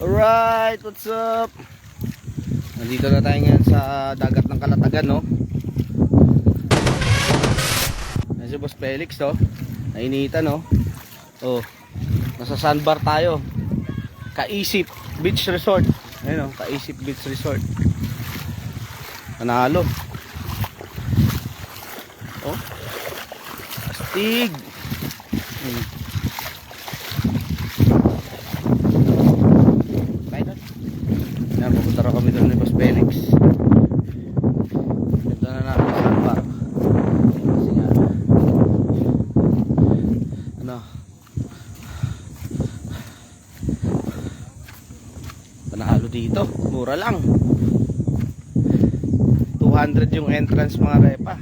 Alright, what's up? Nandito na tayo ngayon sa dagat ng Kalatagan, no? Yan si Boss Felix, no? Nainitan, no? Oh, nasa sandbar tayo. Kaisip Beach Resort. Ayun, no? Kaisip Beach Resort. Panalo. Oh, astig. Yan, pupunta rin kami doon ni Boss Felix. Ito na namin sa sandbar. Kasi nga ano, panalo dito, mura lang. 200 yung entrance mga repa,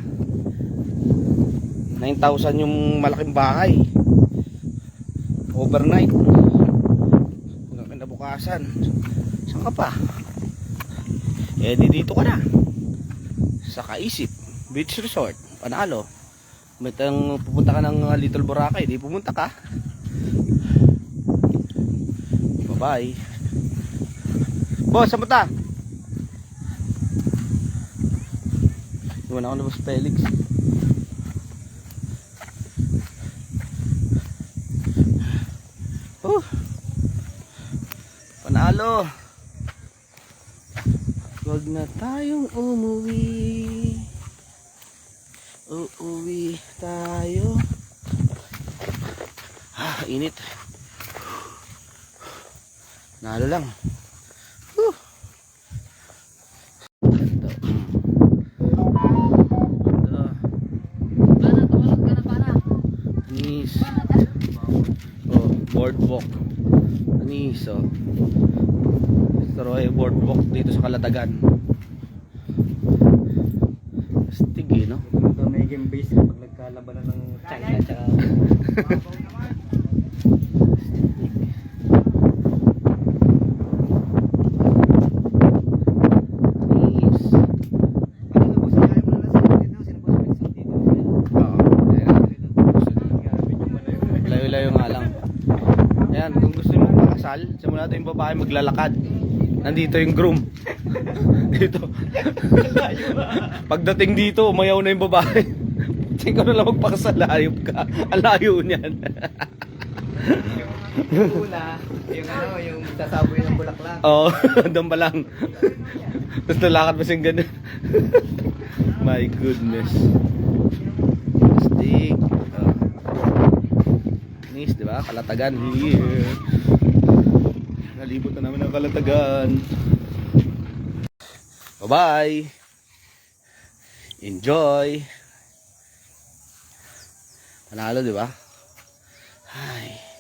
9,000 yung malaking bahay. Overnight hanggang kinabukasan. Saan ka pa? Eh di dito ka na sa Kaisip Beach Resort. Panalo. Mitang pupunta ka ng Little Boracay, di pumunta ka. Bye bye. Boss, saan punta? Iwan ako na Boss Felix. Panalo. Wag na tayong umuwi. Uuwi tayo. Init. Nalo lang. Anis. Oh, boardwalk. Anis, oh. Pero ay boardwalk dito sa Kalatagan. Astig eh, no? Ito may game base kapag nagkalabanan ng China tsaka layo-layo nga lang. Ayan, kung gusto mo makasal, simula natin yung babae maglalakad. Nandito yung groom. Dito. Pagdating dito, umayaw na yung babae. Tingin ko na lang magpakasal, ayop ka. Ang layo niyan. yung una, yung ano, yung sasaboy ng bulaklak. Oo, doon pa lang. Tapos nalakad pa siyang ganun. My goodness. Stick. Nice, di ba? Kalatagan here. Nalibot na namin ang Kalatagan. Bye-bye. Enjoy. Panalo, di ba? Ay.